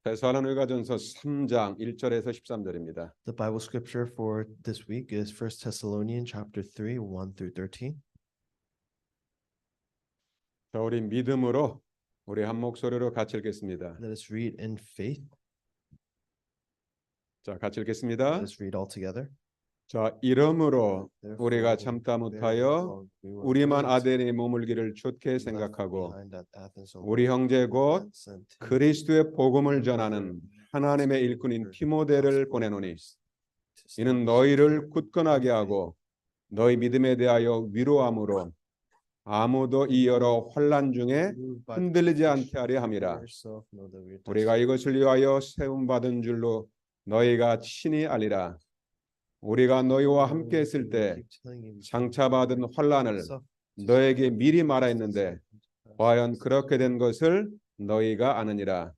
데살로니가전서 3장 1절에서 13절입니다. The Bible scripture for this week is 1 Thessalonians chapter 3, 1 through 13. 자, 우리 믿음으로 우리 한 목소리로 같이 읽겠습니다. Let us read in faith. 자, 같이 읽겠습니다. Let us read all together. 자, 이러므로 우리가 참다 못하여 우리만 아덴에 머물기를 좋게 생각하고 우리 형제 곧 그리스도의 복음을 전하는 하나님의 일꾼인 디모데를 보내노니 이는 너희를 굳건하게 하고 너희 믿음에 대하여 위로함으로 아무도 이 여러 환난 중에 흔들리지 않게 하려 함이라. 우리가 이것을 위하여 세움받은 줄로 너희가 친히 알리라. 우리가 너희와 함께 있을 때 장차받은 환난을 너에게 미리 말하였는데 과연 그렇게 된 것을 너희가 아느니라.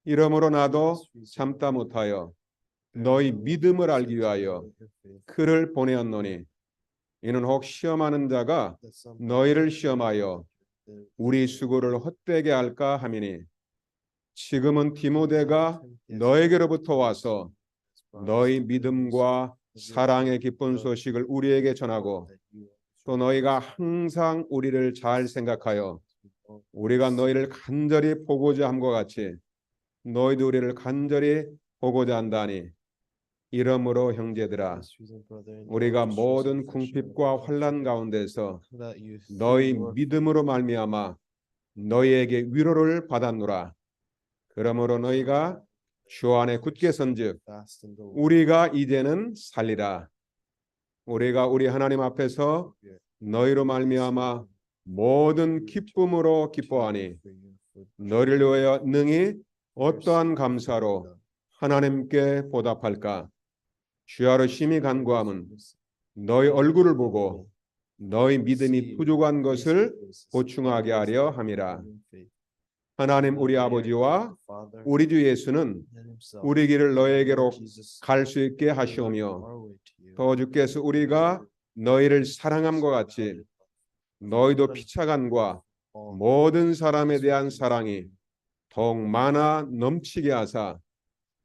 이러므로 나도 참다 못하여 너희 믿음을 알기 위하여 그를 보내었노니 이는 혹 시험하는 자가 너희를 시험하여 우리 수고를 헛되게 할까 함이니 지금은 디모데가 너에게로부터 와서 너희 믿음과 사랑의 기쁜 소식을 우리에게 전하고 또 너희가 항상 우리를 잘 생각하여 우리가 너희를 간절히 보고자 함과 같이 너희도 우리를 간절히 보고자 한다니 이러므로 형제들아 우리가 모든 궁핍과 환난 가운데서 너희 믿음으로 말미암아 너희에게 위로를 받았노라. 그러므로 너희가 주 안에 굳게 선즉 우리가 이제는 살리라. 우리가 우리 하나님 앞에서 너희로 말미암아 모든 기쁨으로 기뻐하니 너희를 위하여 능히 어떠한 감사로 하나님께 보답할까. 주야로 심히 간구함은 너희 얼굴을 보고 너희 믿음이 부족한 것을 보충하게 하려 함이라. 하나님 우리 아버지와 우리 주 예수는 우리 길을 너에게로 갈 수 있게 하시오며 더 주께서 우리가 너희를 사랑함과 같이 너희도 피차간과 모든 사람에 대한 사랑이 더욱 많아 넘치게 하사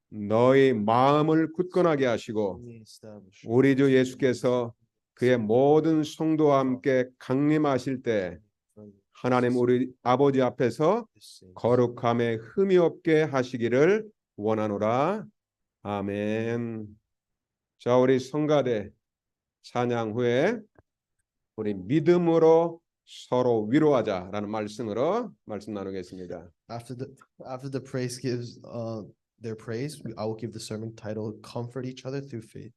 너희 마음을 굳건하게 하시고 우리 주 예수께서 그의 모든 성도와 함께 강림하실 때 하나님 우리 아버지 앞에서 거룩함에 흠이 없게 하시기를 원하노라. 아멘. 자, 우리 성가대 찬양 후에 우리 믿음으로 서로 위로하자라는 말씀으로 말씀 나누겠습니다. After the praise gives their praise, I will give the sermon titled "Comfort Each Other Through Faith."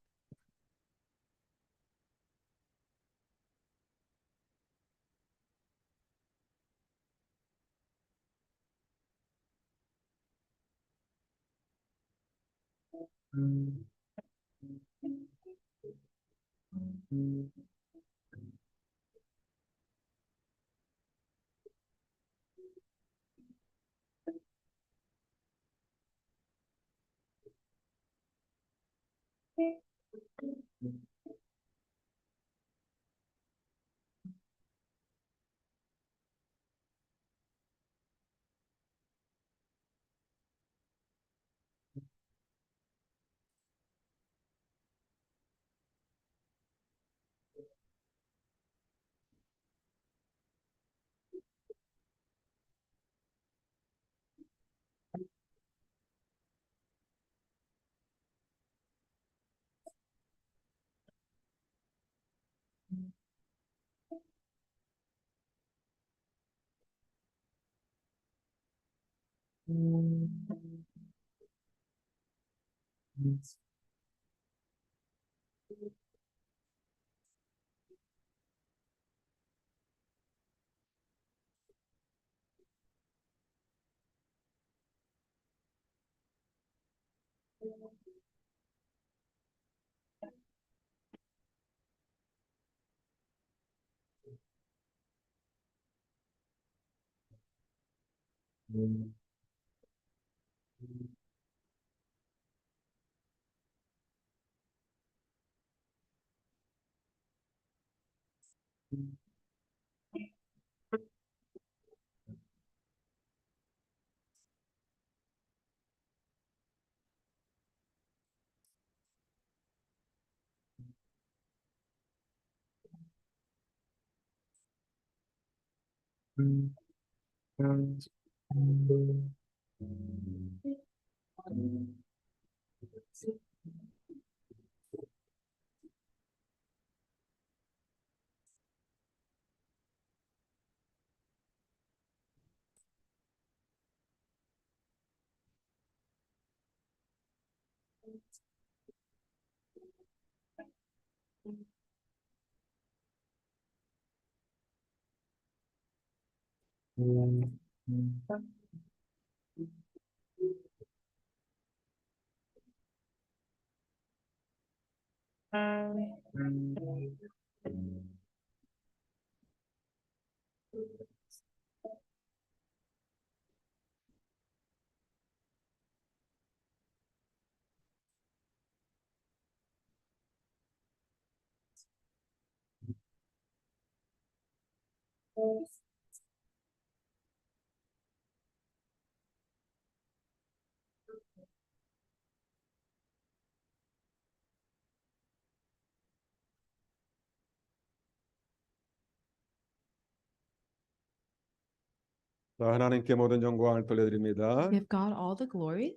자, 하나님께 모든 영광을 돌려드립니다. Give God all the glory.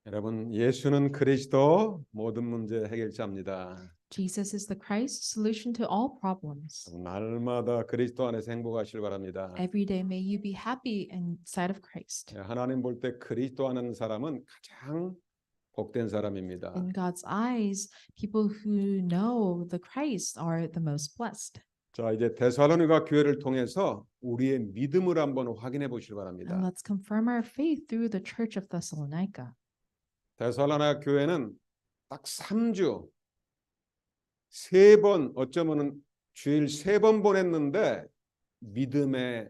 여러분, 예수는 그리스도 모든 문제 해결자입니다. Jesus is the Christ, solution to all problems. 날마다 그리스도 안에서 행복하시길 바랍니다. Every day may you be happy inside of Christ. 하나님 볼 때 그리스도 아는 사람은 가장 복된 사람입니다. In God's eyes, people who know the Christ are the most blessed. 자, 이제 데살로니가 교회를 통해서 우리의 믿음을 한번 확인해 보시기 And 바랍니다. let's confirm our faith through the Church of Thessalonica. 데살로니가 교회는 딱 3주 3번 어쩌면은 주일 3번 보냈는데 믿음의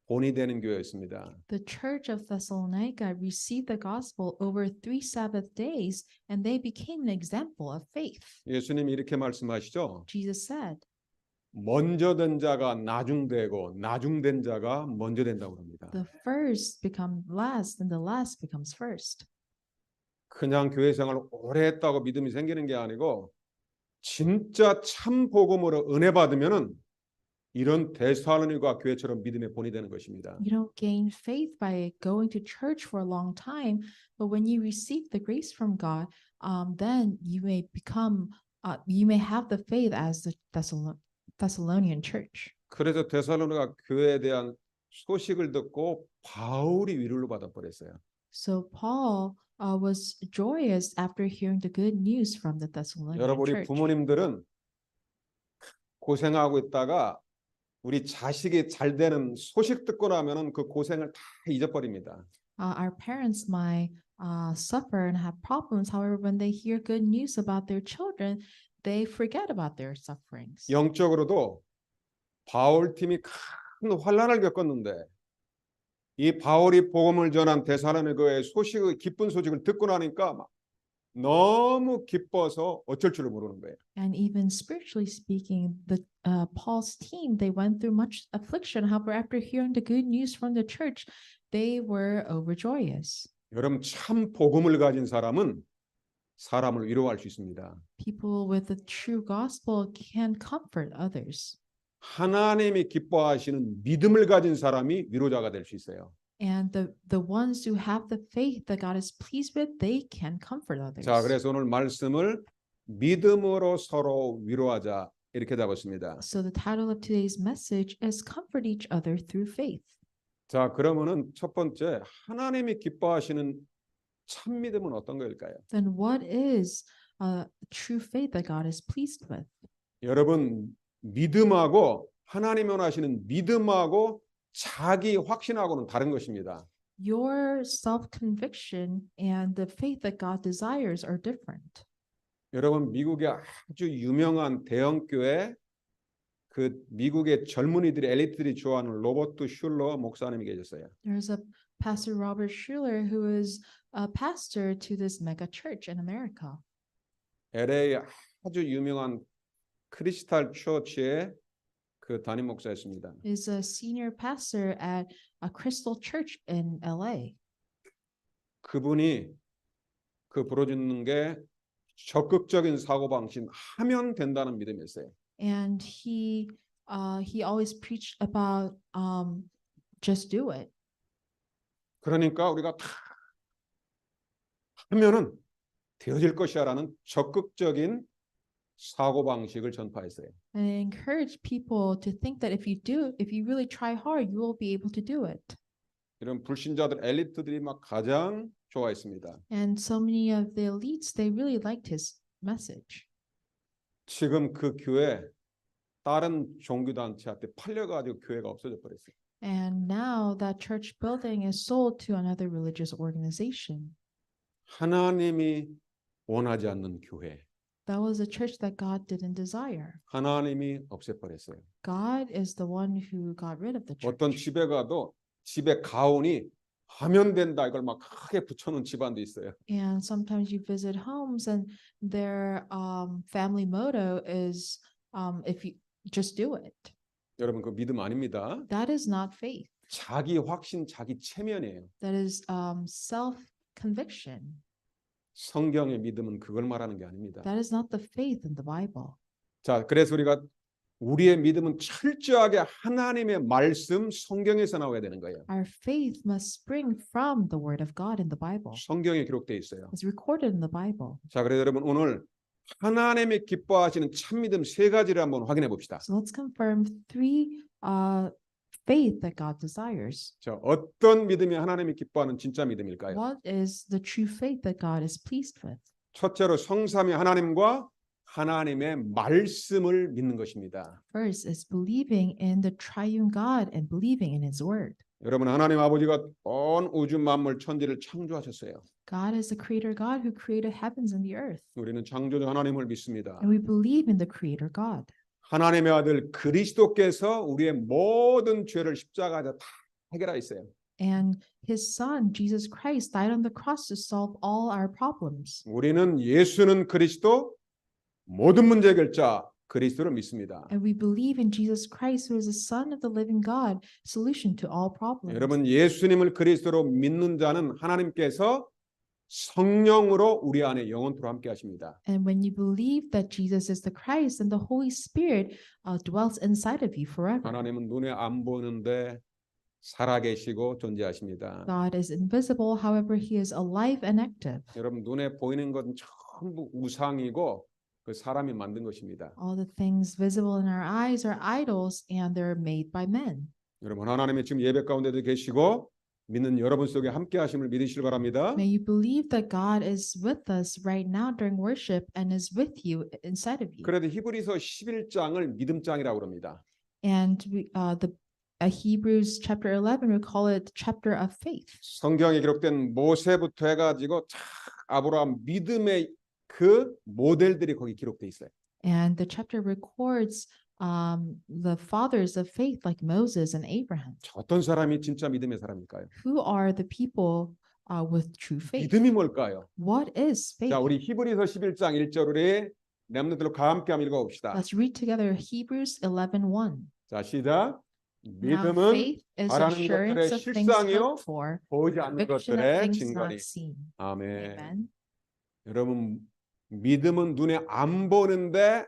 본이 되는 교회였습니다. The Church of Thessalonica received the gospel over 3 Sabbath days, and they became an example of faith. 예수님이 이렇게 말씀하시죠. Jesus said, 먼저 된 자가 나중되고 나중된 자가 먼저 된다고 합니다. the first become last, and the last becomes first. 그냥 교회 생활을 오래 했다고 믿음이 생기는 게 아니고 진짜 참 복음으로 은혜 받으면은 이런 데살로니가 교회처럼 믿음의 본이 되는 것입니다. You don't gain faith by going to church for a long time, but when you receive the grace from God, then you may have the faith as the Thessalonian church. 그래서 데살로니가 교회에 대한 소식을 듣고 바울이 위로를 받아 버렸어요. So Paul was joyous after hearing the good news from the Thessalonian 여러분, 우리 church. 부모님들은 고생하고 있다가 우리 자식이 잘 되는 소식 듣고 나면은 그 고생을 다 잊어버립니다. Our parents might suffer and have problems. However, when they hear good news about their children, they forget about their sufferings. 영적으로도 바울 팀이 큰 환난을 겪었는데 이 바울이 복음을 전한 데살로니가의 소식을 기쁜 소식을 듣고 나니까 막 너무 기뻐서 어쩔 줄을 모르는 거예요. And even spiritually speaking, the Paul's team, they went through much affliction. However, after hearing the good news from the church, they were overjoyous. 여러분, 참 복음을 가진 사람은 사람을 위로할 수 있습니다. People with the true gospel can comfort others. 하나님이 기뻐하시는 믿음을 가진 사람이 위로자가 될 수 있어요. And the ones who have the faith that God is pleased with, they can comfort others. 자, 그래서 오늘 말씀을 믿음으로 서로 위로하자 이렇게 잡았습니다. So the title of today's message is Comfort Each Other Through Faith. 자, 그러면은 첫 번째 하나님이 기뻐하시는 참 믿음은 어떤 거일까요? Then what is true faith that God is pleased with? 여러분, 믿음하고 하나님이 원하시는 믿음하고 자기 확신하고는 다른 것입니다. Your self-conviction and the faith that God desires are different. 여러분, 미국의 아주 유명한 대형 교회 그 미국의 젊은이들이 엘리트들이 좋아하는 로버트 슐러 목사님이 계셨어요. There's a Pastor Robert Schuller who is a pastor to this mega church in America. LA 아주 유명한 크리스탈 처치의 그 담임 목사였습니다. Is a senior pastor at a Crystal Church in LA. 그분이 그 부르짖는 게 적극적인 사고방식 하면 된다는 믿음이었어요. And he always preached about just do it. 그러니까 우리가 다 하면은 되어질 것이야라는 적극적인 사고방식을 전파했어요. And I encourage people to think that if you really try hard, you will be able to do it. 이런 불신자들 엘리트들이 막 가장 좋아했습니다. And so many of the elites, they really liked his message. 지금 그 교회 다른 종교단체한테 팔려가지고 교회가 없어져 버렸어요. And now that church building is sold to another religious organization. 하나님이 원하지 않는 교회, That was a church that God didn't desire. 하나님이 없애버렸어요. God is the one who got rid of the 어떤 church. 집에 가도 집에 가온이 하면 된다 이걸 막 크게 붙여놓은 집안도 있어요. And sometimes you visit homes and their family motto is if you just do it. 여러분 그 믿음 아닙니다. That is not faith. 자기 확신, 자기 체면이에요. That is self-conviction. 성경의 믿음은 그걸 말하는 게 아닙니다. That is not the faith in the Bible. 자, 그래서 우리가 우리의 믿음은 철저하게 하나님의 말씀, 성경에서 나와야 되는 거예요. Our faith must spring from the word of God in the Bible. 성경에 기록되어 있어요. It's recorded in the Bible. 자, 그래서 여러분 오늘 하나님이 기뻐하시는 참 믿음 세 가지를 한번 확인해 봅시다. So let's confirm three faith that God desires. 자, 어떤 믿음이 하나님이 기뻐하는 진짜 믿음일까요? What is the true faith that God is pleased with? 첫째로 성삼위 하나님과 하나님의 말씀을 믿는 것입니다. First is believing in the triune God and believing in his word. 여러분 하나님 아버지가 온 우주 만물 천지를 창조하셨어요. God is the creator God who created heavens and the earth. 우리는 창조주 하나님을 믿습니다. And we believe in the creator God. 하나님의 아들 그리스도께서 우리의 모든 죄를 십자가에서 다 해결하셨어요. And his son, Jesus Christ, died on the cross to solve all our problems. 우리는 예수는 그리스도 모든 문제 해결자 그리스도를 믿습니다. And we believe in Jesus Christ, who is the Son of the living God, solution to all problems. 여러분 예수님을 그리스도로 믿는 자는 하나님께서 성령으로 우리 안에 영원토록 함께 하십니다. And when you believe that Jesus is the Christ, then the Holy Spirit dwells inside of you forever. 하나님은 눈에 안 보이는데 살아계시고 존재하십니다. God is invisible, however, he is alive and active. 여러분 눈에 보이는 것은 전부 우상이고 그 사람이 만든 것입니다. All the things visible in our eyes are idols and they're made by men. 여러분 하나님이 지금 예배 가운데도 계시고 믿는 여러분 속에 함께 하심을 믿으시길 바랍니다. May you believe that God is with us right now during worship and is with you inside of you. 그래도 히브리서 11장을 믿음장이라고 합니다. And the Hebrews chapter 11, we call it chapter of faith. 성경에 기록된 모세부터 해가지고 참 아브라함 믿음의 그 모델들이 거기 기록돼 있어요. And the chapter records the fathers of faith like Moses and Abraham. 어떤 사람이 진짜 믿음의 사람일까요? Who are the people with true faith? 믿음이 뭘까요? What is faith? 자, 우리 히브리서 11장 1절 우리 렘넌트로 함께 한번 읽어봅시다. Let's read together Hebrews 11:1. 자, 시작. Now 믿음은 faith is 바라는 assurance 것들의 of things 실상이요 hoped for, 보이지 않는 conviction of 것들의 things 증거니. not seen. 아멘. Amen. 여러분 믿음은 눈에 안 보는데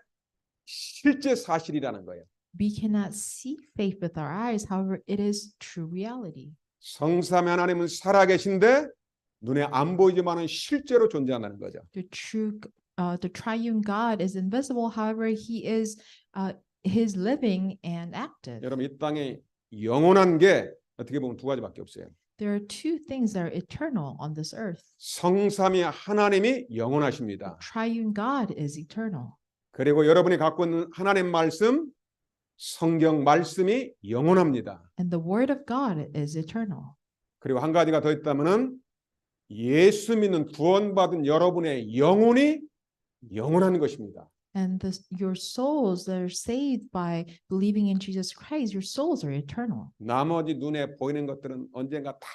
실제 사실이라는 거예요. We cannot see faith with our eyes, however, it is true reality. 성삼위 하나님은 살아계신데 눈에 안 보이지만은 실제로 존재한다는 거죠. The triune God is invisible, however, he is living and active. 여러분 이 땅에 영원한 게 어떻게 보면 두 가지밖에 없어요. There are two things that are eternal on this earth. 성삼위 하나님이 영원하십니다. Triune God is eternal. 그리고 여러분이 갖고 있는 하나님 말씀, 성경 말씀이 영원합니다. And the word of God is eternal. 그리고 한 가지가 더 있다면은 예수 믿는 구원받은 여러분의 영혼이 영원한 것입니다. And your souls that are saved by believing in Jesus Christ, your souls are eternal. 나머지 눈에 보이는 것들은 언젠가 다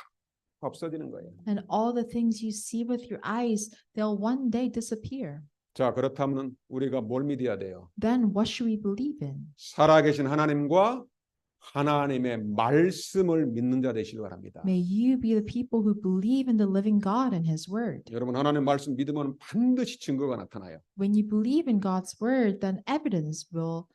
없어지는 거예요. And all the things you see with your eyes, they'll one day disappear. 자, 그렇다면 우리가 뭘 믿어야 돼요? Then what should we believe in? 살아계신 하나님과 하나님의 말씀을 믿는 자 되시기 바랍니다. May you be the people who believe in the living God and his word. 여러분 하나님 말씀 믿으면 반드시 증거가 나타나요. When you believe in God's word, then evidence will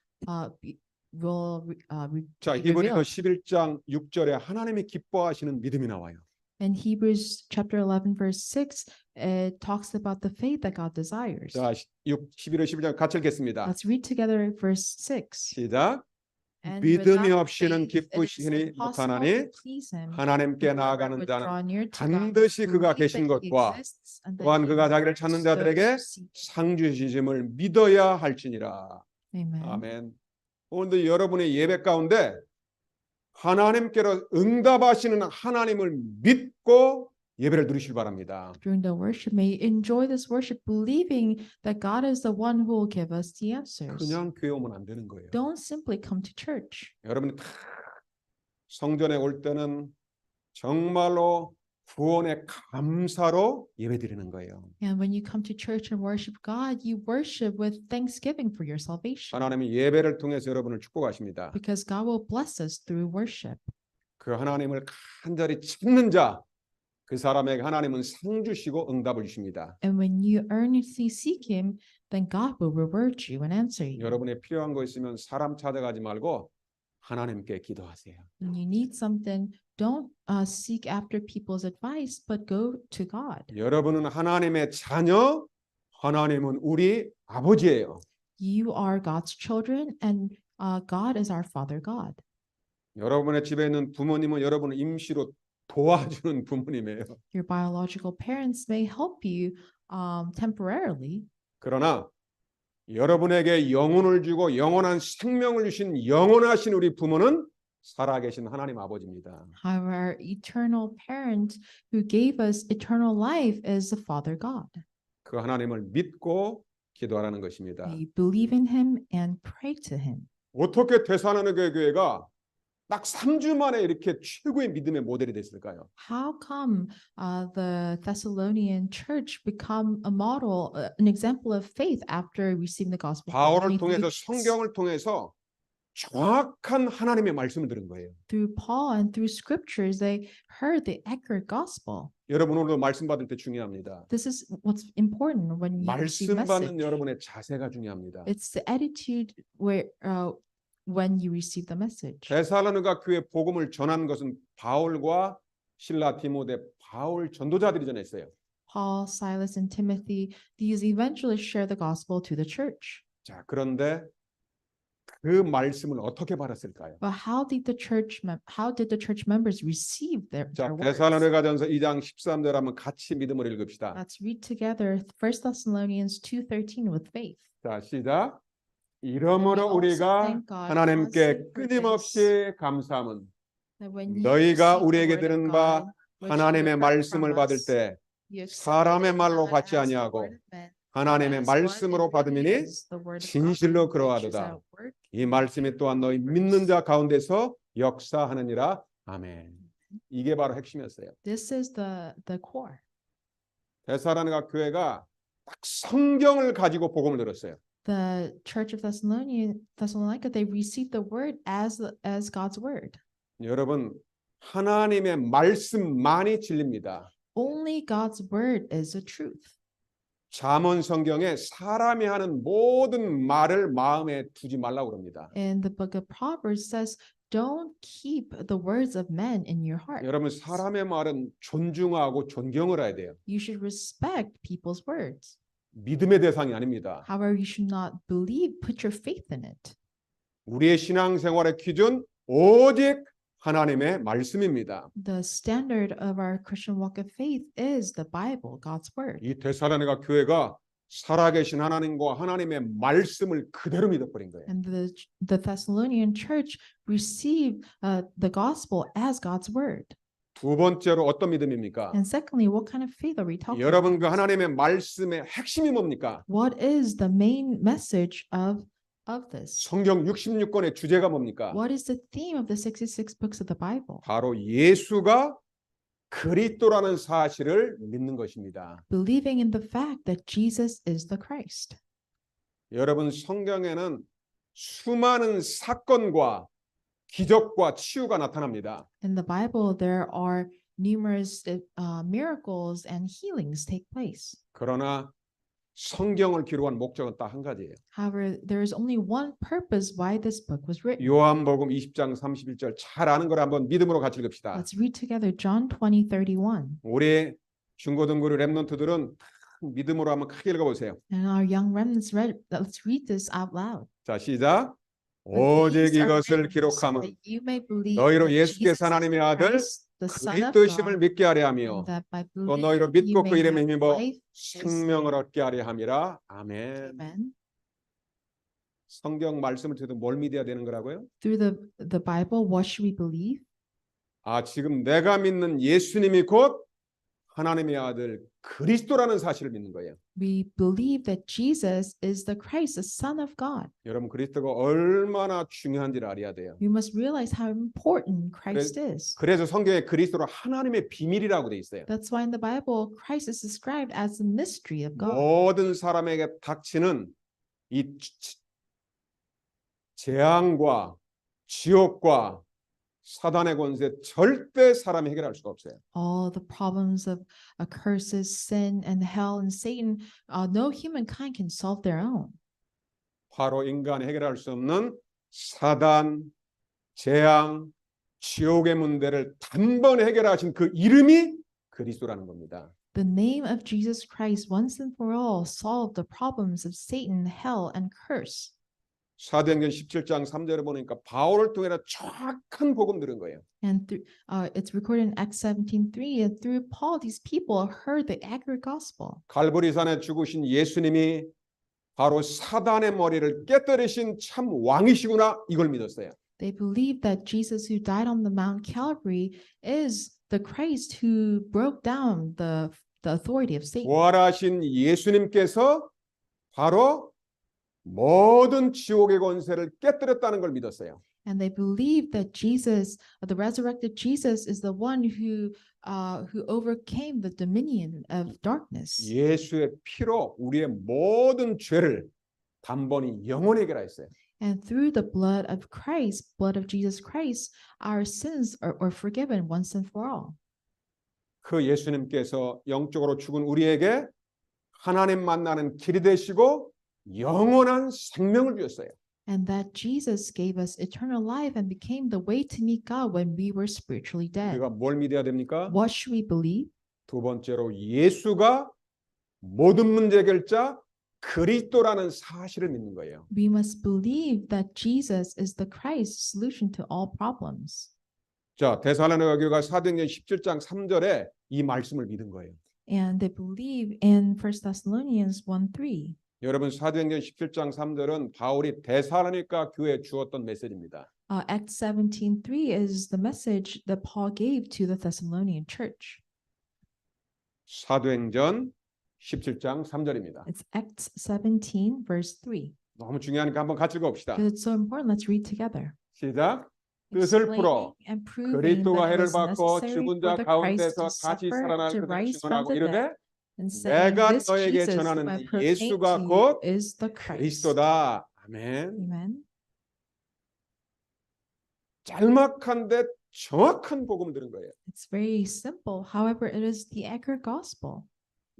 자, be 히브리서 revealed. 11장 6절에 하나님이 기뻐하시는 믿음이 나와요. In Hebrews chapter 11 verse 6, it talks about the faith that God desires. 자, 11월 11장 같이 읽겠습니다. Let's read together verse 6. 시작. And 믿음이 without 없이는 faith, it is 기쁘시니 impossible 못하나니 to please him. 하나님께 Whoever 나아가는 would 자는 draw near to God 반드시 must 그가 believe 계신 that he 것과 exists and that 또한 he 그가 자기를 rewards 찾는 those 자들에게 who seek him. 상 주시심을 믿어야 할지니라. Amen. 아멘. 오늘도 여러분의 예배 가운데 하나님께로 응답하시는 하나님을 믿고 예배를 드리시길 바랍니다. During the worship, may you enjoy this worship, believing that God is the one who will give us the answers. 그냥 교회 오면 안 되는 거예요. Don't simply come to church. 여러분이 다 성전에 올 때는 정말로 구원의 감사로 예배드리는 거예요. And when you come to church and worship God, you worship with thanksgiving for your salvation. 하나님이 예배를 통해서 여러분을 축복하십니다. Because God will bless us through worship. 그 하나님을 간절히 찾는 자, 그 사람에게 하나님은 상 주시고 응답을 주십니다. And when you earnestly seek Him, then God will reward you and answer you. 여러분의 필요한 거 있으면 사람 찾아가지 말고 하나님께 기도하세요. When you need something, don't seek after people's advice, but go to God. 여러분은 하나님의 자녀, 하나님은 우리 아버지예요. You are God's children, and God is our Father God. 여러분의 집에 있는 부모님은 여러분을 임시로 도와주는 부모님이에요. Your biological parents may help you temporarily, 그러나 여러분에게 영혼을 주고 영원한 생명을 주신 영원하신 우리 부모는 살아계신 하나님 아버지입니다. however, our eternal parent who gave us eternal life is the Father God. 그 하나님을 믿고 기도하라는 것입니다. May you believe in Him and pray to Him. 어떻게 대사로니가 교회가 딱 3주 만에 이렇게 최고의 믿음의 모델이 됐을까요? How come the Thessalonian church become a model, an example of faith after receiving the gospel? for 바울을 only 3 통해서 weeks? 성경을 통해서 정확한 하나님의 말씀을 들은 거예요. Through Paul and through scriptures, they heard the accurate gospel. 여러분 오늘도 말씀 받을 때 중요합니다. This is what's important when you receive 말씀 받는 message. 여러분의 자세가 중요합니다. It's the attitude where when you receive the message. 데살로니가 교회 복음을 전한 것은 바울과 실라, 디모데, 바울 전도자들이 전했어요. Paul, Silas, and Timothy, these evangelists share the gospel to the church. 자, 그런데 그 말씀을 어떻게 받았을까요? But how did the church members receive their 자, words? 데살로니가전서 2장 13절 한번 같이 믿음을 읽읍시다. Let's read together 1 Thessalonians 2:13 with faith. 자, 시작. We 이러므로 also 우리가 thank God 하나님께 constantly for 끊임없이 this, 감사함은 that when you 너희가 receive the 우리에게 word of 들은 God, 바 which you 하나님의 heard 말씀을 from 받을 us, 때 you accepted 사람의 it 말로 not 받지 as the 아니하고 word of men, 하나님의 but as what 말씀으로 it really 받음이니 is, the word of God, 진실로 which is 그러하도다. at work. 이 말씀이 또한 너희 믿는 자 가운데서 역사하느니라. 아멘. 이게 바로 핵심이었어요. This is the core. 데살로니가 교회가 딱 성경을 가지고 복음을 들었어요. The church of Thessalonica, they received the word as God's word. 여러분, 하나님의 말씀만이 진리입니다. Only God's word is the truth. 잠언 성경에 사람이 하는 모든 말을 마음에 두지 말라고 그럽니다. And the book of Proverbs says, don't keep the words of men in your heart. 여러분, 사람의 말은 존중하고 존경을 해야 돼요. You should respect people's words. 믿음의 대상이 아닙니다. However, you should not believe, put your faith in it. 우리의 신앙생활의 기준 오직 하나님의 말씀입니다. The standard of our Christian walk of faith is the Bible, God's word. 이 데살로니가 교회가 살아계신 하나님과 하나님의 말씀을 그대로 믿어버린 거예요. And the Thessalonian church received the gospel as God's word. 두 번째로 어떤 믿음입니까? And secondly, what kind of faith are we talking 여러분 그 about? 하나님의 말씀의 핵심이 뭡니까? What is the main message of this? 성경 66권의 주제가 뭡니까? What is the theme of the 66 books of the Bible? 바로 예수가 그리스도라는 사실을 믿는 것입니다. Believing in the fact that Jesus is the Christ. 여러분 성경에는 수많은 사건과 기적과 치유가 나타납니다. In the Bible, there are numerous miracles and healings take place. 그러나 성경을 기록한 목적은 딱 한 가지예요. However, there is only one purpose why this book was written. 요한복음 20장 31절 잘 아는 걸 한번 믿음으로 같이 읽읍시다. Let's read together John 20:31. 우리 중고등부 랩런트들은 믿음으로 한번 크게 읽어보세요. And our young remnants let's read this out loud. 자, 시작. But 오직 these are 이것을 written so 기록함은 that you may believe 너희로 that 예수께서 Jesus is 하나님의 아들 Christ, the Son of 그리스도심을 God, 믿게 하려 and 하며 that by 또 believing 너희로 you 믿고 그 may 이름에 have 힘입어 life. 생명을 얻게 하려 함이라. 아멘. Amen. 성경 말씀을 통해서 뭘 믿어야 되는 거라고요? Through the Bible, what should we believe? 아, 지금 내가 믿는 예수님이 곧 하나님의 아들 그리스도라는 사실을 믿는 거예요. We believe that Jesus is the Christ, the Son of God. 여러분 그리스도가 얼마나 중요한지를 알아야 돼요. We must realize how important Christ is. 그래서 성경에 그리스도를 하나님의 비밀이라고 돼 있어요. That's why in the Bible, Christ is described as the mystery of God. 모든 사람에게 닥치는 이 재앙과 지옥과 사단의 권세 절대 사람이 해결할 수가 없어요. All the problems of curses, sin, and hell, and Satan, no humankind can solve their own. 바로 인간이 해결할 수 없는 사단, 재앙, 지옥의 문제를 단번에 해결하신 그 이름이 그리스도라는 겁니다. The name of Jesus Christ once and for all solved the problems of Satan, hell, and curse. 사도행전 17장 3절에 보니까 바울을 통해 정확한 복음 들은 거예요. And it's recorded in Acts 17:3. And through Paul, these people heard the accurate gospel. 갈보리산에 죽으신 예수님이 바로 사단의 머리를 깨뜨리신 참 왕이시구나 이걸 믿었어요. They believed that Jesus, who died on the Mount Calvary, is the Christ who broke down the authority of Satan. 부활하신 예수님께서 바로 모든 지옥의 권세를 깨뜨렸다는 걸 믿었어요. And they believed that Jesus, the resurrected Jesus, is the one who overcame the dominion of darkness. 예수의 피로 우리의 모든 죄를 단번에 영원히 해결했어요. And through the blood of Christ, blood of Jesus Christ, our sins are forgiven once and for all. 그 예수님께서 영적으로 죽은 우리에게 하나님 만나는 길이 되시고 영원한 생명을 주셨어요. And that Jesus gave us eternal life and became the way to meet God when we were spiritually dead. 우리가 뭘 믿어야 됩니까? What should we believe? 두 번째로 예수가 모든 문제 해결자 그리스도라는 사실을 믿는 거예요. We must believe that Jesus is the Christ solution to all problems. 자, 데살로니가 교회가 사도행전 17장 3절에 이 말씀을 믿은 거예요. And they believe in 1 Thessalonians 1:3. 여러분 사도행전 17장 3절은 바울이 데살로니가 교회에 주었던 메시지입니다. Acts 17:3 is the message that Paul gave to the Thessalonian church. 사도행전 17장 3절입니다. It's Acts 17 verse 3. 너무 중요하니까 한번 같이 읽어봅시다. Because it's so important, let's read together. 시작. 뜻을 풀어 Explaining and proving 그리스도가 that it 해를 was 받고 necessary 죽은 for 자 the Christ 가운데서 to 다시 suffer, 살아날 to 것을 rise from 증언하고 the 이르되 dead, and saying, 내가 this 너에게 Jesus whom 전하는 I 이 proclaim 예수가 to you 곧 is the Christ. 그리스도다. 아멘. Amen. 짤막한데 정확한 복음을 들은 거예요. It's very simple. However, it is the accurate gospel.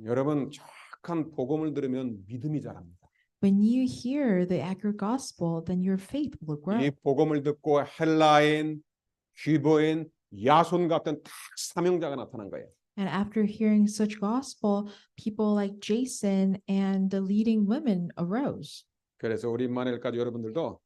여러분 정확한 복음을 들으면 믿음이 자랍니다. When you hear the accurate gospel, then your faith will grow. 이 복음을 듣고 헬라인, 휘보인, 야손 같은 다 사명자가 나타난 거예요. And after hearing such gospel, people like Jason and the leading women arose. 그래서 우리 임마누엘까지 여러분들도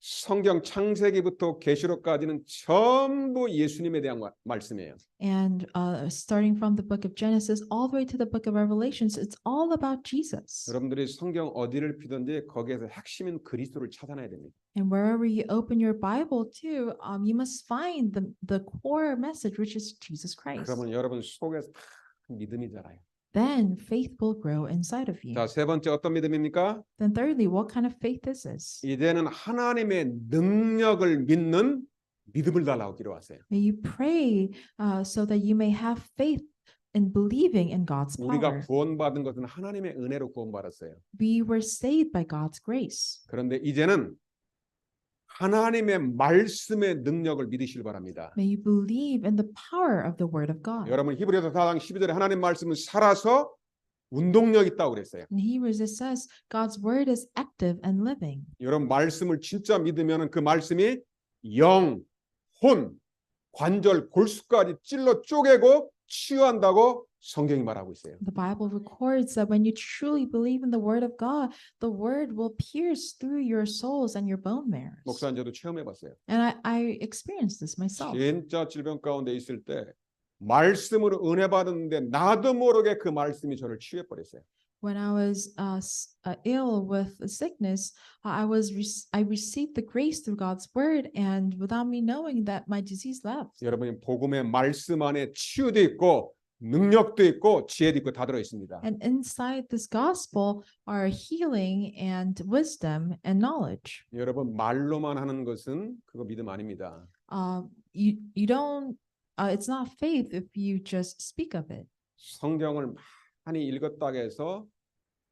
성경 창세기부터 계시록까지는 전부 예수님에 대한 말씀이에요. And starting from the book of Genesis all the way to the book of Revelations, it's all about Jesus. 여러분들이 성경 어디를 피든지 거기에서 핵심인 그리스도를 찾아내야 됩니다. And wherever you open your Bible to, you must find the core message, which is Jesus Christ. 그러면 여러분 속에서 다 믿음이 자라요. Then faith will grow inside of you. 자, 세 번째 어떤 믿음입니까? Then thirdly, what kind of faith is this? 이제는 하나님의 능력을 믿는 믿음을 달라고 기도하세요. May you pray so that you may have faith in believing in God's 우리가 power. 구원받은 것은 하나님의 은혜로 구원받았어요. We were saved by God's grace. 그런데 이제는 하나님의 말씀의 능력을 믿으시길 바랍니다. May you believe in the power of the Word of God. 여러분 히브리서 4장 12절에 하나님 말씀은 살아서 운동력 있다고 그랬어요. In Hebrews it says God's word is active and living. 여러분 말씀을 진짜 믿으면 그 말씀이 영, 혼, 관절, 골수까지 찔러 쪼개고 치유한다고 성경이 말하고 있어요. The Bible records that when you truly believe in the word of God, the word will pierce through your souls and your bone marrows. 목사님 저도 체험해 봤어요. And I experienced this myself. 진짜 질병 가운데 있을 때 말씀으로 은혜 받았는데 나도 모르게 그 말씀이 저를 치유해 버렸어요. When I was ill with a sickness, I received the grace through God's word, and without me knowing that, my disease left. 여러분이 복음의 말씀 안에 치유도 있고 능력도 있고 지혜도 있고 다 들어 있습니다. And inside this gospel are healing and wisdom and knowledge. 여러분 말로만 하는 것은 그거 믿음 아닙니다. You don't. It's not faith if you just speak of it. 성경을 많이 읽었다고 해서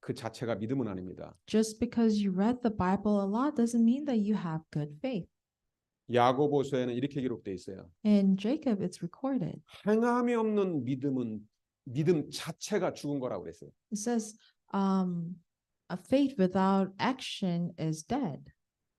그 자체가 믿음은 아닙니다. Just because you read the Bible a lot doesn't mean that you have good faith. 야고보서에는 이렇게 기록되어 있어요. In Jacob, it's recorded. 행함이 없는 믿음은 믿음 자체가 죽은 거라고 그랬어요. It says, a faith without action is dead.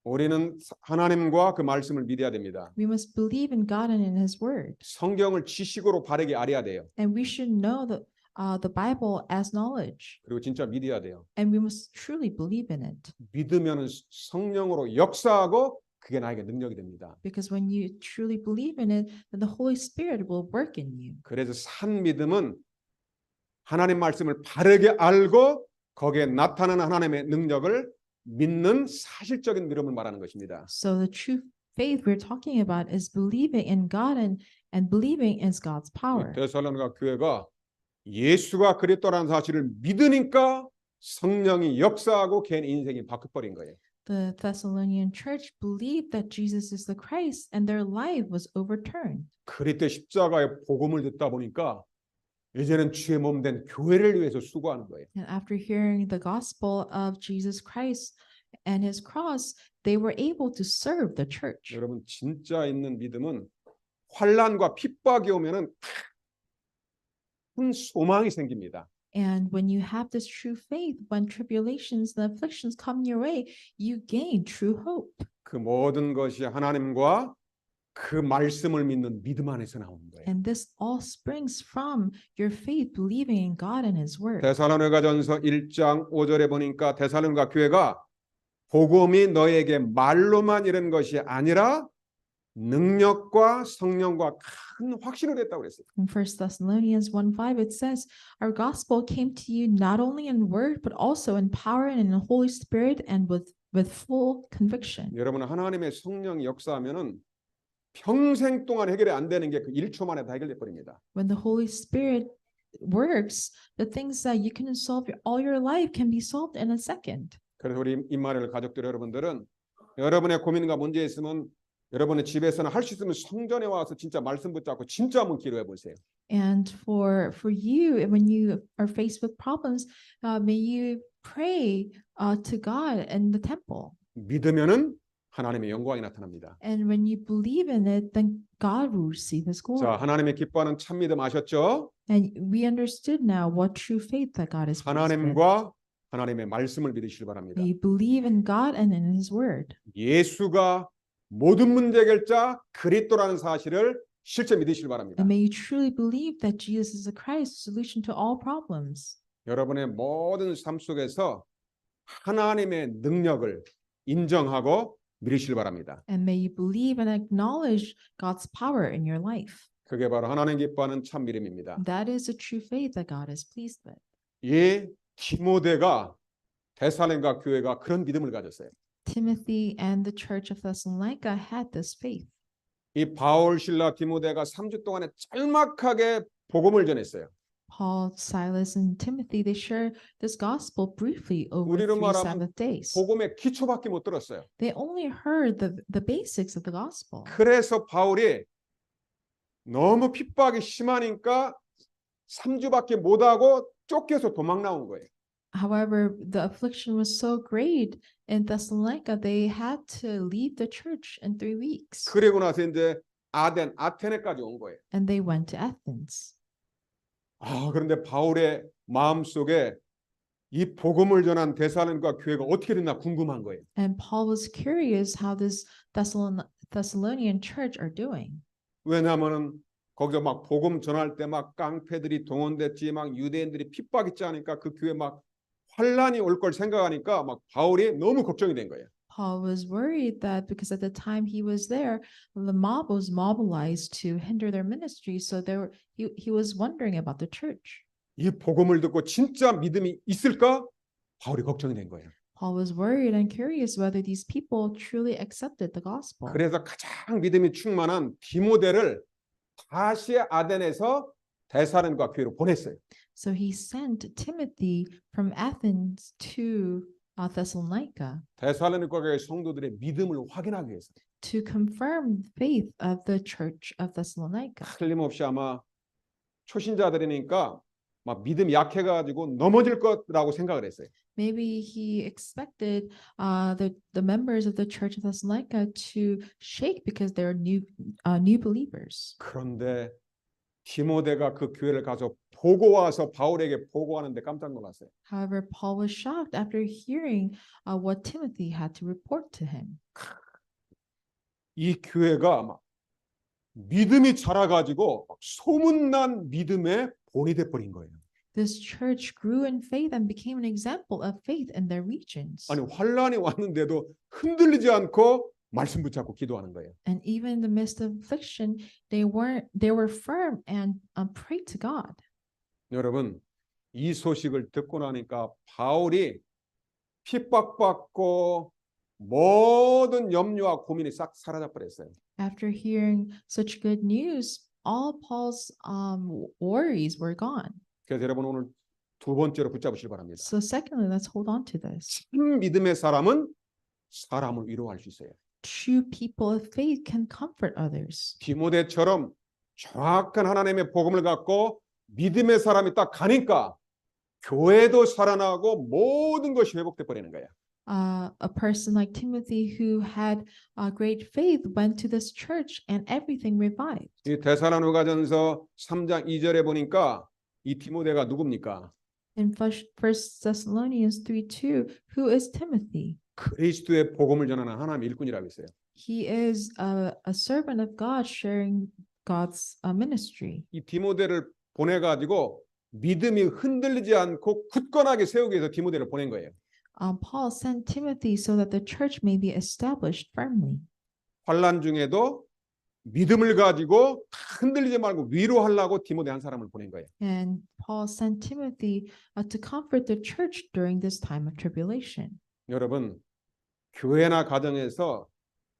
우리는 하나님과 그 말씀을 믿어야 됩니다. We must believe in God and in His Word, 성경을 지식으로 바르게 알아야 돼요. and we should know the Bible as knowledge, 그리고 진짜 믿어야 돼요. and we must truly believe in it. 믿으면 성령으로 역사하고 그게 나에게 능력이 됩니다. Because when you truly believe in it, then the Holy Spirit will work in you. 그래서 산 믿음은 하나님 말씀을 바르게 알고 거기에 나타나는 하나님의 능력을 믿는 사실적인 믿음을 말하는 것입니다. So the true faith we're talking about is believing in God and believing in God's power. 데살로니가 교회가 예수가 그리스도라는 사실을 믿으니까 성령이 역사하고 개인 인생이 바뀌어버린 거예요. The Thessalonian church believed that Jesus is the Christ, and their life was overturned. 그리스도 십자가의 복음을 듣다 보니까 이제는 주의 몸 된 교회를 위해서 수고하는 거예요. And after hearing the gospel of Jesus Christ and His cross, they were able to serve the church. 여러분 진짜 있는 믿음은 환난과 핍박이 오면은 큰 소망이 생깁니다. And when you have this true faith, when tribulations and afflictions come your way, you gain true hope. 그 모든 것이 하나님과 그 말씀을 믿는 믿음 안에서 나오는 거예요. And this all springs from your faith, believing in God and His Word. 데살로니가전서 1장 5절에 보니까 데살로니가 교회가 복음이 너에게 말로만 이런 것이 아니라 능력과 성령과 큰 확신을 했다고 그랬어요. In 1 Thessalonians 1:5 it says, our gospel came to you not only in word, but also in power and in the Holy Spirit and with full conviction. 여러분 하나님의 성령이 역사하면은 평생 동안 해결이 안 되는 게 그 1초 만에 다 해결돼 버립니다. When the Holy Spirit works, the things that you can solve all your life can be solved in a second. 그래서 우리 임마누엘 가족들 여러분들은 여러분의 고민과 문제 있으면 여러분의 집에서는 할 수 있으면 성전에 와서 진짜 말씀 붙잡고 진짜 한번 기도해 보세요. And for you, when you are faced with problems, may you pray to God in the temple. 믿으면은 하나님의 영광이 나타납니다. And when you believe in it, then God will receive His glory. 자, 하나님의 기뻐하는 참 믿음 아셨죠? And we understood now what true faith that God is pleased with. 하나님과 하나님의 말씀을 믿으시길 바랍니다. May you believe in God and in His Word. 예수가 모든 문제 해결자 그리스도라는 사실을 실제 믿으시길 바랍니다. And may you truly believe that Jesus is the Christ, solution to all problems. 여러분의 모든 삶 속에서 하나님의 능력을 인정하고 믿으시길 바랍니다. And may you believe and acknowledge God's power in your life. 그게 바로 하나님 기뻐하는 참 믿음입니다. That is a true faith that God is pleased with. 이 디모데가 데살로니가 교회가 그런 믿음을 가졌어요. Timothy and the church of Thessalonica had this faith. 이 바울 실라 디모데가 3주 동안에 짤막하게 복음을 전했어요. Paul, Silas, and Timothy, they share this gospel briefly over 우리로 3 말하면 Sabbath days. 복음의 기초밖에 못 들었어요. They only heard the basics of the gospel. 그래서 바울이 너무 핍박이 심하니까 3주밖에 못하고 쫓겨서 도망 나온 거예요. However, the affliction was so great in Thessalonica, they had to leave the church in 3 weeks. 그리고 나서 이제 아테네까지 온 거예요. And they went to Athens. 그런데 바울의 마음속에 이 복음을 전한 데살로니가 교회가 어떻게 됐나 궁금한 거예요. And Paul was curious how this Thessalonian church are doing. 왜냐하면은 거기서 막 복음 전할 때 막 깡패들이 동원됐지, 막 유대인들이 핍박했지 하니까 그 교회 막 환란이 올 걸 생각하니까 막 바울이 너무 걱정이 된 거예요. Paul was worried that because at the time he was there, the mob was mobilized to hinder their ministry. So he was wondering about the church. 이 복음을 듣고 진짜 믿음이 있을까? 바울이 걱정이 된 거예요. Paul was worried and curious whether these people truly accepted the gospel. 그래서 가장 믿음이 충만한 디모데를 다시 아덴에서 데살로니가 교회로 보냈어요. So he sent Timothy from Athens to Thessalonica 데살로니가 교회 성도들의 믿음을 확인하기 위해서. to confirm the faith of the church of Thessalonica. 틀림없이 아마 초신자들이니까 막 믿음이 약해가지고 넘어질 거라고 생각을 했어요. Maybe he expected the members of the church of Thessalonica to shake because they're new believers. 그런데 디모데가 그 교회를 가서 보고 와서 바울에게 보고하는데 깜짝 놀랐어요. However, Paul was shocked after hearing what Timothy had to report to him. 이 교회가 막 믿음이 자라가지고 막 소문난 믿음의 본이 돼버린 거예요. This church grew in faith and became an example of faith in their regions. 아니 환란이 왔는데도 흔들리지 않고 말씀 붙잡고 기도하는 거예요. And even in the midst of affliction, they were firm and prayed to God. 여러분, 이 소식을 듣고 나니까 바울이 핍박받고 모든 염려와 고민이 싹 사라져 버렸어요. After hearing such good news, all Paul's worries were gone. 그래서 여러분 오늘 두 번째로 붙잡으시기 바랍니다. So secondly, let's hold on to this. 참 믿음의 사람은 사람을 위로할 수 있어요. True people of faith can comfort others. 디모데처럼 정확한 하나님의 복음을 갖고 믿음의 사람이 딱 가니까 교회도 살아나고 모든 것이 회복돼 버리는 거예요. A person like Timothy who had great faith went to this church and everything revived. 이 데살로니가전서 3장 2절에 보니까 이 디모데가 누굽니까? In 1 Thessalonians 3:2, who is Timothy? 그리스도의 복음을 전하는 하나님의 일꾼이라고 했어요. He is a servant of God sharing God's ministry. 이 디모데를 보내가지고 믿음이 흔들리지 않고 굳건하게 세우기 위해서 디모데를 보낸 거예요. Paul sent Timothy so that the church may be established firmly. 환난 중에도 믿음을 가지고 흔들리지 말고 위로하려고 디모데 한 사람을 보낸 거예요. And Paul sent Timothy to comfort the church during this time of tribulation. 여러분, 교회나 가정에서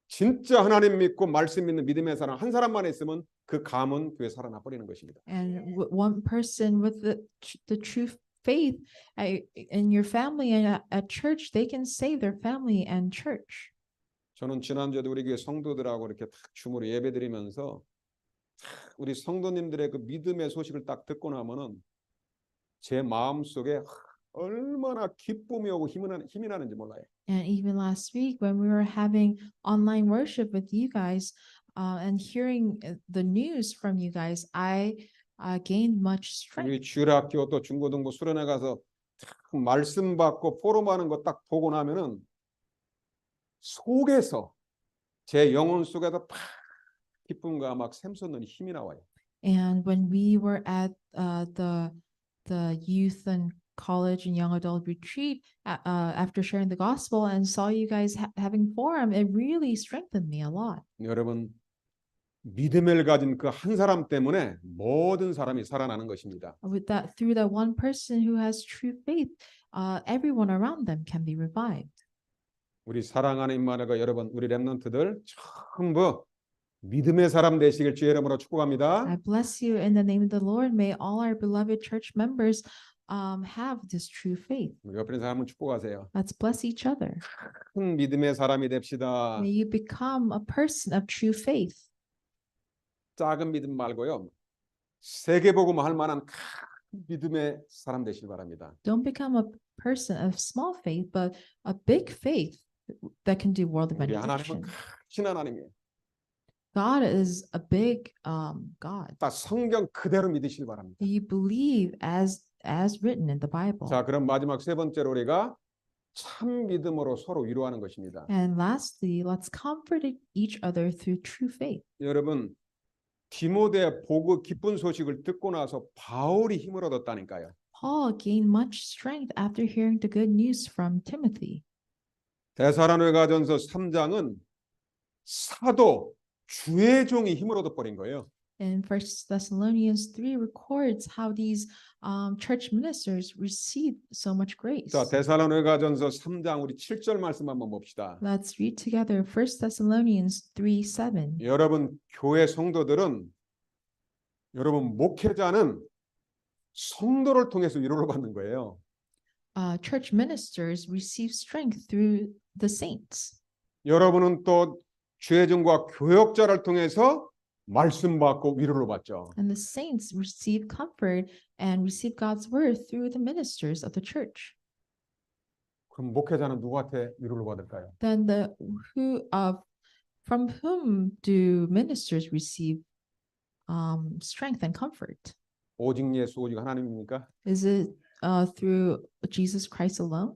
진짜 하나님 믿고 말씀 믿는 믿음의 사람 한 사람만 있으면 그 가문 교회 살아나 버리는 것입니다. And one person with the true faith in your family and at church, they can save their family and church. 저는 지난주에도 우리 교회 성도들하고 이렇게 딱 줌으로 예배드리면서 우리 성도님들의 그 믿음의 소식을 딱 듣고 나면은 제 마음속에 얼마나 기쁨이 오고 힘이 나는지 몰라요. And even last week when we were having online worship with you guys and hearing the news from you guys, I gained much strength. 우리 주일학교 또 중고등부 수련회 가서 딱 말씀 받고 포럼하는 거 딱 보고 나면은 속에서 제 영혼 속에서 팍 기쁨과 막 샘솟는 힘이 나와요. And when we were at the youth and college and young adult retreat after sharing the gospel and saw you guys having forum, it really strengthened me a lot. 여러분 믿음을 가진 그 한 사람 때문에 모든 사람이 살아나는 것입니다. With that, through that one person who has true faith, everyone around them can be revived. 우리 사랑하는 임마누엘과 여러분, 우리 렘넌트들 전부 믿음의 사람 되시길 주의 이름으로 축복합니다. I bless you in the name of the Lord. May all our beloved church members have this true faith. 우리 옆에 있는 사람을 축복하세요. Let's bless each other. 큰 믿음의 사람이 됩시다. May you become a person of true faith. 작은 믿음 말고요. 세계복음 할 만한 큰 믿음의 사람 되시길 바랍니다. Don't become a person of small faith, but a big faith that can do world 우리 하나님은 evangelization. 크신 하나님이에요. God is a big God. 딱 성경 그대로 믿으시기 바랍니다. You believe as written in the Bible. 자, 그럼 마지막 세 번째로 우리가 참 믿음으로 서로 위로하는 것입니다. And lastly, let's comfort each other through true faith. 여러분, 디모데 보고 기쁜 소식을 듣고 나서 바울이 힘을 얻었다니까요. Paul gained much strength after hearing the good news from Timothy. 데살로니가전서 3장은 사도 주의 종이 힘을 얻어버린 거예요. And 1 Thessalonians 3 records how these church ministers received so much grace. 자, 데살로니가전서 3장 우리 7절 말씀 한번 봅시다. Let's read together 1 Thessalonians 3:7. 여러분 교회 성도들은 여러분 목회자는 성도를 통해서 위로를 받는 거예요. Church ministers receive strength through the saints. 여러분은 또 죄종과 교역자를 통해서 말씀 받고 위로를 받죠. And the saints receive comfort and receive God's word through the ministers of the church. 그럼 목회자는 누구한테 위로를 받을까요? Then from whom do ministers receive strength and comfort? 오직 예수 오직 하나님입니까? Is it through Jesus Christ alone?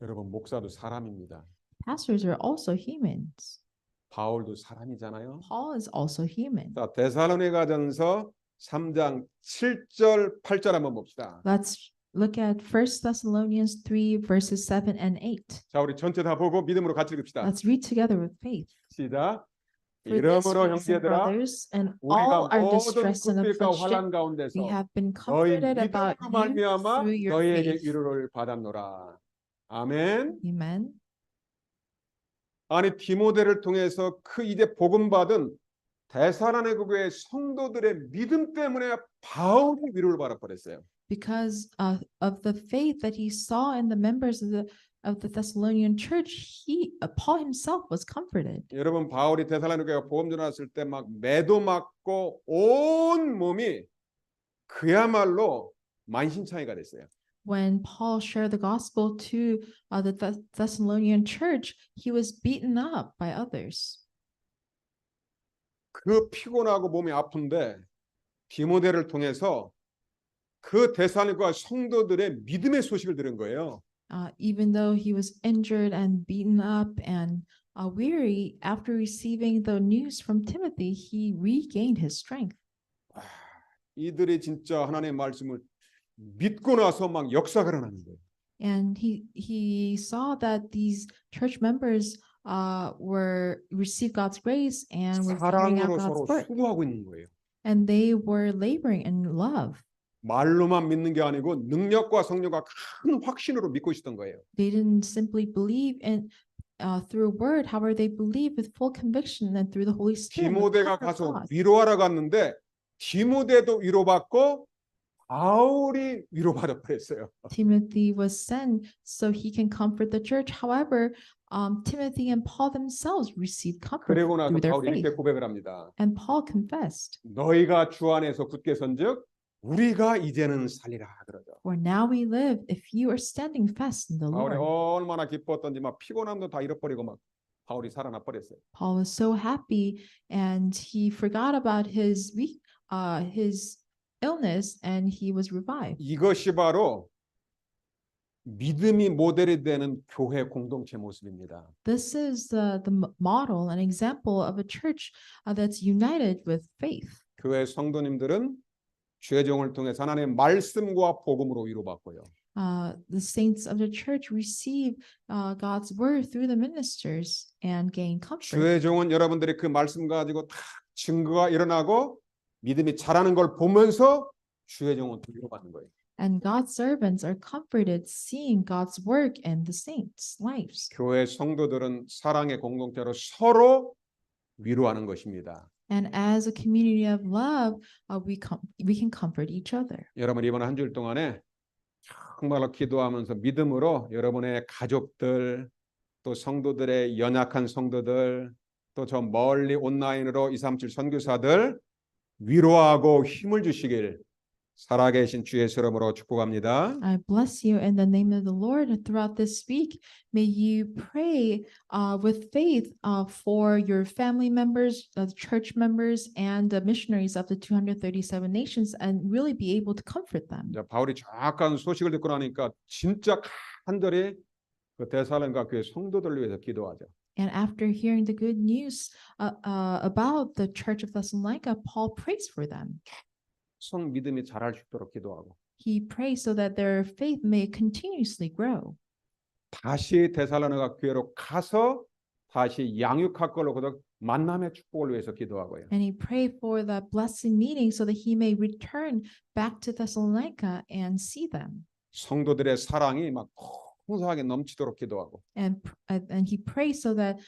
여러분 목사도 사람입니다. Pastors are also humans. 바울도 사람이잖아요. Paul is also human. 자, 데살로니가전서 3장 7절 8절 한번 봅시다. Let's look at 1 Thessalonians 3 verses 7 and 8. 자, 우리 전체 다 보고 믿음으로 같이 읽읍시다. Let's read together with faith. 시작. For this 이러므로 reason, 형제들아 brothers, and 우리가 all are 모든 distressed and 궁핍과 afflicted, 환난 가운데서 we have been 너희 comforted about 믿음으로 you 말미암아 through your 너희에게 faith. 위로를 받았노라. 아멘. Amen. 아니 디모데를 통해서 그 이제 복음 받은 데살로니가 교회 성도들의 믿음 때문에 바울이 위로를 받아버렸어요. Because of the faith that he saw in the members of the Thessalonian church, Paul himself was comforted. 여러분 바울이 데살로니가에 복음 전했을 때 막 매도 맞고 온 몸이 그야말로 만신창이가 됐어요. When Paul shared the gospel to the Thessalonian church, he was beaten up by others. 그 피곤하고 몸이 아픈데 디모데를 통해서 그 데살로니가 성도들의 믿음의 소식을 들은 거예요. Even though he was injured and beaten up and weary, after receiving the news from Timothy, he regained his strength. 이들이 진짜 하나님의 말씀을 믿고 나서 막 역사가 일어나는 거예요. And he saw that these church members received God's grace and were carrying out 사랑으로 God's 서로 work, 수고하고 있는 거예요. and they were laboring in love. 말로만 믿는 게 아니고 능력과 성령과 큰 확신으로 믿고 있었던 거예요. They didn't simply believe in through word, however, they believed with full conviction and through the Holy Spirit. with 디모데가 power of 가서 God. 위로하러 갔는데 디모데도 위로받고 바울이 위로받아 버렸어요. Timothy was sent so he can comfort the church. However, Timothy and Paul themselves received comfort 그리고 나서 through their 바울이 이렇게 faith. 고백을 합니다. And Paul confessed, 너희가 주 안에서 굳게 선즉 우리가 이제는 살리라 그러죠. "For now we live if you are standing fast in the 바울이 Lord." 얼마나 기뻤던지 막 피곤함도 다 잃어버리고 막 바울이 살아나 버렸어요. Paul was so happy and he forgot about his illness and he was revived. 이것이 바로 믿음이 모델이 되는 교회 공동체 모습입니다. This is the model, an example of a church that's united with faith. 교회 성도님들은 죄종을 통해 하나님의 말씀과 복음으로 위로받고요. The saints of the church receive God's word through the ministers and gain comfort. 죄종은 여러분들이 그 말씀 가지고 다 증거가 일어나고 믿음이 자라는 걸 보면서 죄종은 위로받는 거예요. And God's servants are comforted seeing God's work in the saints' lives. 교회 성도들은 사랑의 공동체로 서로 위로하는 것입니다. And as a community of love, we can comfort each other. 여러분 이번 한 주일 동안에 정말로 기도하면서 믿음으로 여러분의 가족들 또 성도들의 연약한 성도들 또 저 멀리 온라인으로 237 선교사들 위로하고 힘을 주시길 살아계신 주의 이름으로 축복합니다. I bless you in the name of the Lord throughout this week. May you pray with faith for your family members, the church members, and the missionaries of the 237 nations and really be able to comfort them. 이제 바울이 정확한 소식을 듣고 나니까 진짜 간절히 그 데살로니가 교회 성도들을 위해서 기도하죠. And after hearing the good news about the church of Thessalonica, Paul prays for them. 성 믿음이 자랄 수 있도록 기도하고 He prays so that their faith may continuously grow. 다시 데살로니가 교회로 가서 다시 양육할 걸로 그도 만남의 축복을 위해서 기도하고요. And he prayed for the blessed meeting so that he may return back to Thessalonica and see them. 성도들의 사랑이 막 풍성하게 넘치도록 기도하고 And he prays so that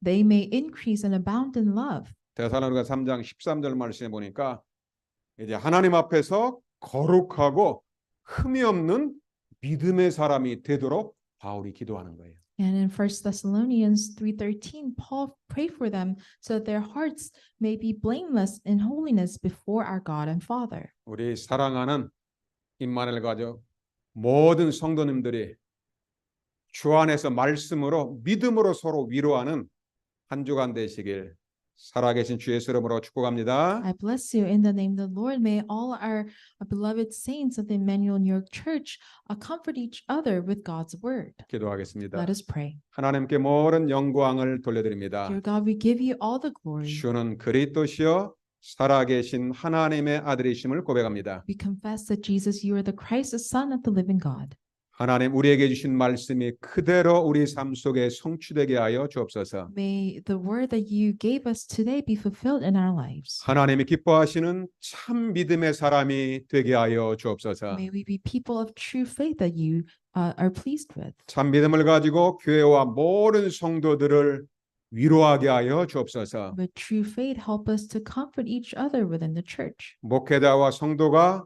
they may increase and abound in love. 데살로니가 3장 13절 말씀에 보니까 이제 하나님 앞에서 거룩하고 흠이 없는 믿음의 사람이 되도록 바울이 기도하는 거예요. And in 1 Thessalonians 3:13, Paul prayed for them so that their hearts may be blameless in holiness before our God and Father. 우리 사랑하는 임마누엘 가족 모든 성도님들이 주 안에서 말씀으로 믿음으로 서로 위로하는 한 주간 되시길 살아계신 주의 이름으로 축복합니다. I bless you in the name of the Lord. May all our beloved saints of the Emmanuel New York Church comfort each other with God's word. 기도하겠습니다. Let us pray. 하나님께 모든 영광을 돌려드립니다. Dear God, we give you all the glory. 주는 그리스도시요 살아계신 하나님의 아들이심을 고백합니다. We confess that Jesus, you are the Christ, the Son of the living God. 하나님 우리에게 주신 말씀이 그대로 우리 삶 속에 성취되게 하여 주옵소서. May the word that you gave us today be fulfilled in our lives. 하나님이 기뻐하시는 참 믿음의 사람이 되게 하여 주옵소서. May we be people of true faith that you are pleased with. 참 믿음을 가지고 교회와 모든 성도들을 위로하게 하여 주옵소서. With true faith, help us to comfort each other within the church. 목회자와 성도가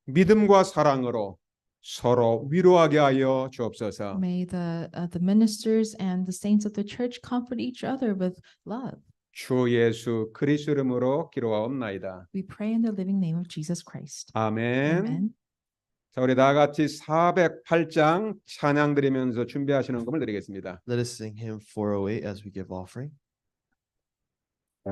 믿음과 사랑으로 서로 위로하게 하여 주옵소서. May the ministers and the saints of the church comfort each other with love. 주 예수 그리스도 이름으로 기도하옵나이다. We pray in the living name of Jesus Christ. 아멘. Amen. 자, 우리 다 같이 408장 찬양 드리면서 준비하시는 음을 드리겠습니다. Let us sing hymn 408 as we give offering.